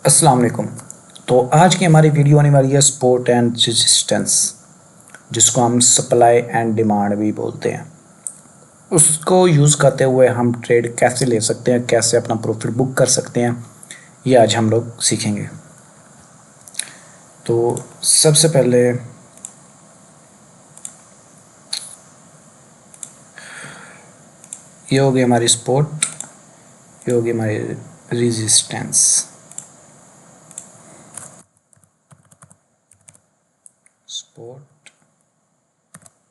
अस्सलाम वालेकुम। तो आज की हमारी वीडियो होने वाली है सपोर्ट एंड रेजिस्टेंस, जिसको हम सप्लाई एंड डिमांड भी बोलते हैं। उसको यूज़ करते हुए हम ट्रेड कैसे ले सकते हैं, कैसे अपना प्रॉफिट बुक कर सकते हैं, ये आज हम लोग सीखेंगे। तो सबसे पहले ये होगी हमारी सपोर्ट, ये होगी हमारी रेजिस्टेंस।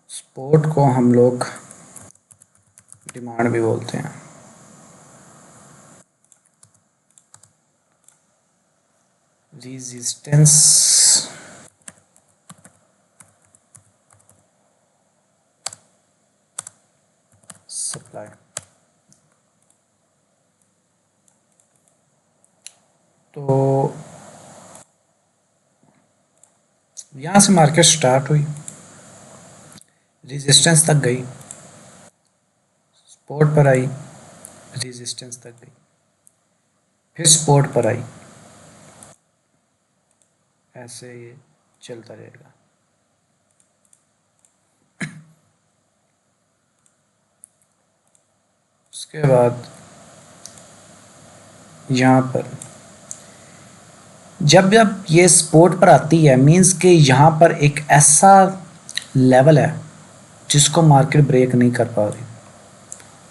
सपोर्ट को हम लोग डिमांड भी बोलते हैं। Resistance supply. तो यहाँ से मार्केट स्टार्ट हुई, रेजिस्टेंस तक गई, सपोर्ट पर आई, रेजिस्टेंस तक गई, फिर सपोर्ट पर आई, ऐसे ये चलता रहेगा। उसके बाद यहाँ पर जब जब ये सपोर्ट पर आती है, मींस कि यहाँ पर एक ऐसा लेवल है जिसको मार्केट ब्रेक नहीं कर पा रही।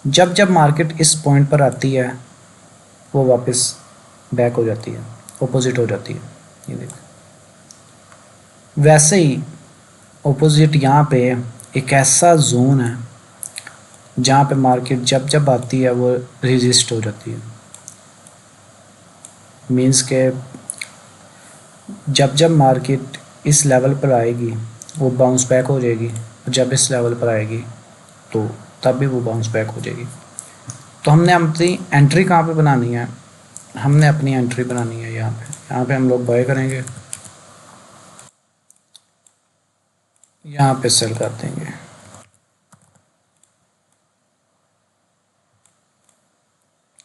जब जब मार्केट इस पॉइंट पर आती है वो वापस बैक हो जाती है, ऑपोजिट हो जाती है। ये देखो, वैसे ही ऑपोजिट यहाँ पे एक ऐसा जोन है जहाँ पे मार्केट जब जब आती है वो रेजिस्ट हो जाती है। मींस के जब जब मार्केट इस लेवल पर आएगी वो बाउंस बैक हो जाएगी, जब इस लेवल पर आएगी तो तब भी वो बाउंस बैक हो जाएगी। तो हमने अपनी एंट्री कहाँ पे बनानी है? हमने अपनी एंट्री बनानी है यहाँ पे हम लोग बाय करेंगे, यहाँ पे सेल कर देंगे।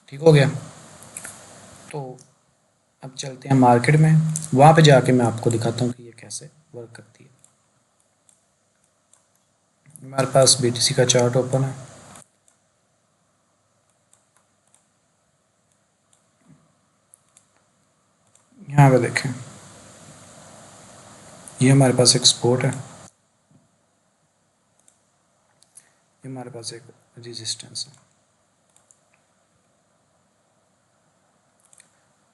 ठीक हो गया। तो अब चलते हैं मार्केट में, वहाँ पे जाके मैं आपको दिखाता हूँ कि ये कैसे वर्क करती है। हमारे पास BTC का चार्ट ओपन है। यहाँ पे देखें, ये हमारे पास एक सपोर्ट है, ये हमारे पास एक रेजिस्टेंस है।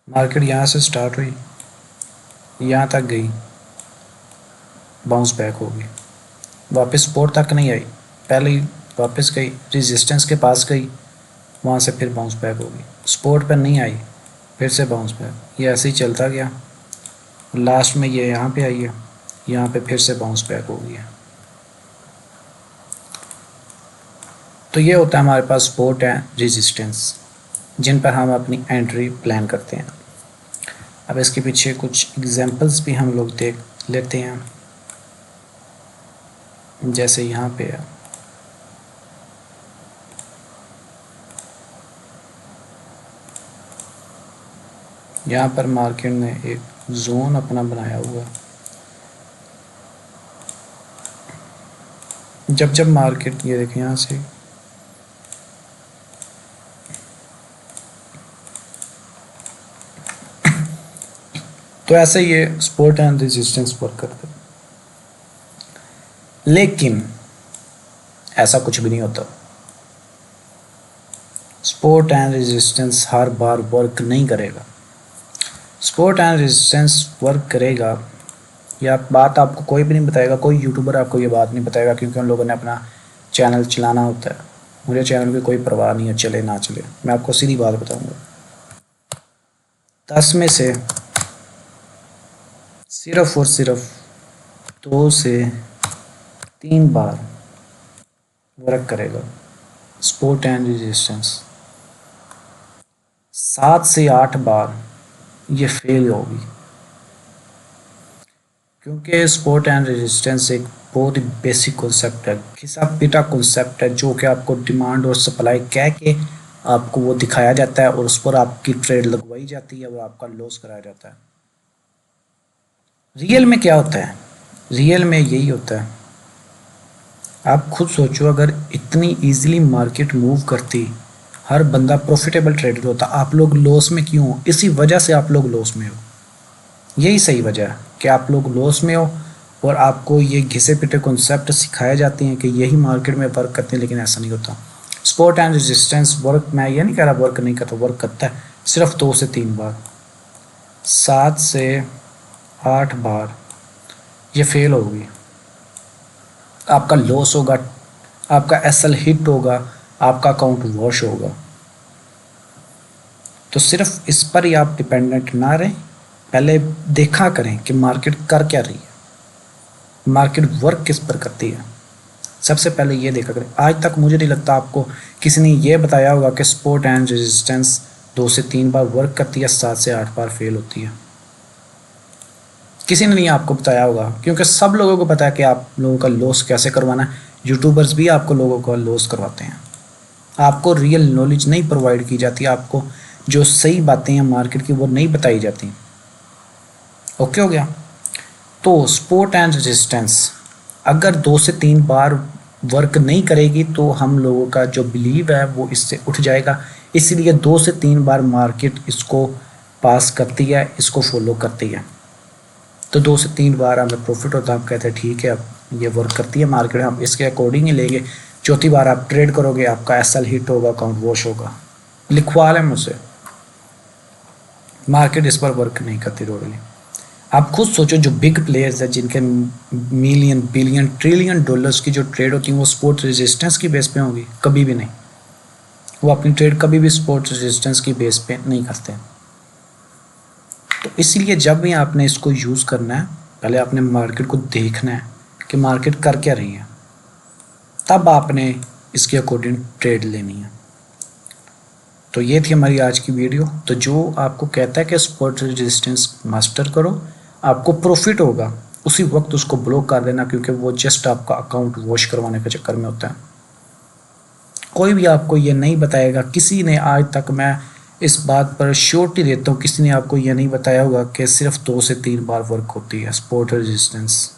मार्केट यहाँ से स्टार्ट हुई, यहाँ तक गई, बाउंस बैक होगी, वापस सपोर्ट तक नहीं आई, पहले ही वापस गई, रेजिस्टेंस के पास गई, वहाँ से फिर बाउंस बैक होगी, सपोर्ट पर नहीं आई, फिर से बाउंस बैक। ये ऐसे ही चलता गया, लास्ट में ये यहाँ पे आई है, यहाँ पे फिर से बाउंस बैक हो गया। तो ये होता है हमारे पास सपोर्ट है, रेजिस्टेंस, जिन पर हम अपनी एंट्री प्लान करते हैं। अब इसके पीछे कुछ एग्जांपल्स भी हम लोग देख लेते हैं। जैसे यहाँ पे है, यहाँ पर मार्केट ने एक जोन अपना बनाया हुआ। जब जब मार्केट, ये देखें यहाँ से तो ऐसे ये सपोर्ट एंड रेजिस्टेंस वर्क करते हैं। लेकिन ऐसा कुछ भी नहीं होता, support and resistance her bar work नहीं करेगा। सपोर्ट एंड रेजिस्टेंस वर्क करेगा, या बात आपको कोई भी नहीं बताएगा, कोई यूट्यूबर आपको ये बात नहीं बताएगा, क्योंकि उन लोगों ने अपना चैनल चलाना होता है। मुझे चैनल की कोई परवाह नहीं है, चले ना चले, मैं आपको सीधी बात बताऊंगा। 10 में से सिर्फ और सिर्फ 2 से 3 बार वर्क करेगा सपोर्ट एंड रेजिस्टेंस, 7 से 8 बार ये फेल होगी, क्योंकि सपोर्ट एंड रेजिस्टेंस एक बहुत ही बेसिक कॉन्सेप्ट है, घिसा पिटा कॉन्सेप्ट है, जो कि आपको डिमांड और सप्लाई कह के आपको वो दिखाया जाता है और उस पर आपकी ट्रेड लगवाई जाती है और आपका लॉस कराया जाता है। रियल में क्या होता है? रियल में यही होता है, आप खुद सोचो, अगर इतनी इजीली मार्केट मूव करती, हर बंदा प्रॉफिटेबल ट्रेडर होता, आप लोग लॉस में क्यों हो? इसी वजह से आप लोग लॉस में हो। यही सही वजह है कि आप लोग लॉस में हो और आपको ये घिसे पिटे कॉन्सेप्ट सिखाए जाते हैं कि यही मार्केट में वर्क करते हैं, लेकिन ऐसा नहीं होता। सपोर्ट एंड रेजिस्टेंस वर्क, मैं ये नहीं कह रहा वर्क नहीं करता, वर्क करता है, सिर्फ 2 से 3 बार, 7 से 8 बार ये फेल होगी, आपका लॉस होगा, आपका एसएल हिट होगा, आपका अकाउंट वॉश होगा। तो सिर्फ इस पर ही आप डिपेंडेंट ना रहें, पहले देखा करें कि मार्केट कर क्या रही है, मार्केट वर्क किस पर करती है, सबसे पहले ये देखा करें। आज तक मुझे नहीं लगता आपको किसी ने ये बताया होगा कि सपोर्ट एंड रेजिस्टेंस 2 से 3 बार वर्क करती है, 7 से 8 बार फेल होती है। किसी ने नहीं आपको बताया होगा, क्योंकि सब लोगों को पता है कि आप लोगों का लॉस कैसे करवाना है। यूट्यूबर्स भी आपको लोगों का लॉस करवाते हैं। आपको रियल नॉलेज नहीं प्रोवाइड की जाती, आपको जो सही बातें हैं मार्केट की वो नहीं बताई जाती। ओके हो गया? तो सपोर्ट एंड रेजिस्टेंस अगर 2 से 3 बार वर्क नहीं करेगी तो हम लोगों का जो बिलीव है वो इससे उठ जाएगा। इसीलिए 2 से 3 बार मार्केट इसको पास करती है, इसको फॉलो करती है। तो 2 से 3 बार हमें प्रॉफिट होता है, हम कहते हैं ठीक है अब ये वर्क करती है मार्केट, हम इसके अकॉर्डिंग ही लेंगे। चौथी बार आप ट्रेड करोगे, आपका एसएल हिट होगा, अकाउंट वॉश होगा। लिखवा लें मुझसे, मार्केट इस पर वर्क नहीं करती टोटली। आप खुद सोचो, जो बिग प्लेयर्स हैं जिनके मिलियन बिलियन ट्रिलियन डॉलर्स की जो ट्रेड होती है वो सपोर्ट रेजिस्टेंस की बेस पे होगी? कभी भी नहीं। वो अपनी ट्रेड कभी भी सपोर्ट रेजिस्टेंस की बेस पे नहीं करते। तो इसलिए जब भी आपने इसको यूज़ करना है, पहले आपने मार्केट को देखना है कि मार्केट कर क्या रही है, तब आपने इसके अकॉर्डिंग ट्रेड लेनी है। तो ये थी हमारी आज की वीडियो। तो जो आपको कहता है कि सपोर्ट रेजिस्टेंस मास्टर करो, आपको प्रॉफिट होगा, उसी वक्त उसको ब्लॉक कर देना, क्योंकि वो जस्ट आपका अकाउंट वॉश करवाने के चक्कर में होता है। कोई भी आपको ये नहीं बताएगा, किसी ने आज तक, मैं इस बात पर श्योरिटी देता हूँ, किसी ने आपको ये नहीं बताया होगा कि सिर्फ 2 से 3 बार वर्क होती है सपोर्ट रेजिस्टेंस,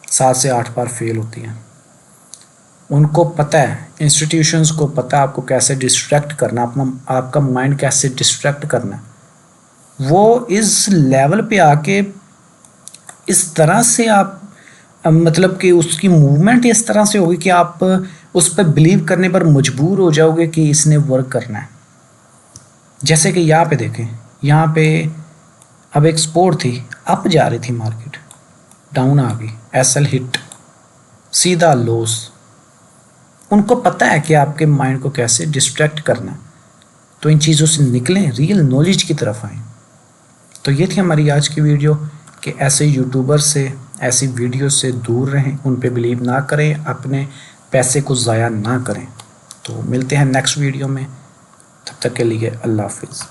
7 से 8 बार फेल होती है। उनको पता है, इंस्टीट्यूशंस को पता है आपको कैसे डिस्ट्रैक्ट करना, अपना आपका माइंड कैसे डिस्ट्रैक्ट करना। वो इस लेवल पे आके इस तरह से आप, मतलब कि उसकी मूवमेंट इस तरह से होगी कि आप उस पर बिलीव करने पर मजबूर हो जाओगे कि इसने वर्क करना है। जैसे कि यहाँ पे देखें, यहाँ पे अब एक सपोर्ट थी, अप जा रही थी मार्केट, डाउन आ गई, एसएल हिट, सीधा लॉस। उनको पता है कि आपके माइंड को कैसे डिस्ट्रैक्ट करना। तो इन चीज़ों से निकलें, रियल नॉलेज की तरफ आएँ। तो ये थी हमारी आज की वीडियो कि ऐसे यूट्यूबर से, ऐसी वीडियो से दूर रहें, उन पे बिलीव ना करें, अपने पैसे को ज़ाया ना करें। तो मिलते हैं नेक्स्ट वीडियो में, तब तक के लिए अल्लाह हाफिज़।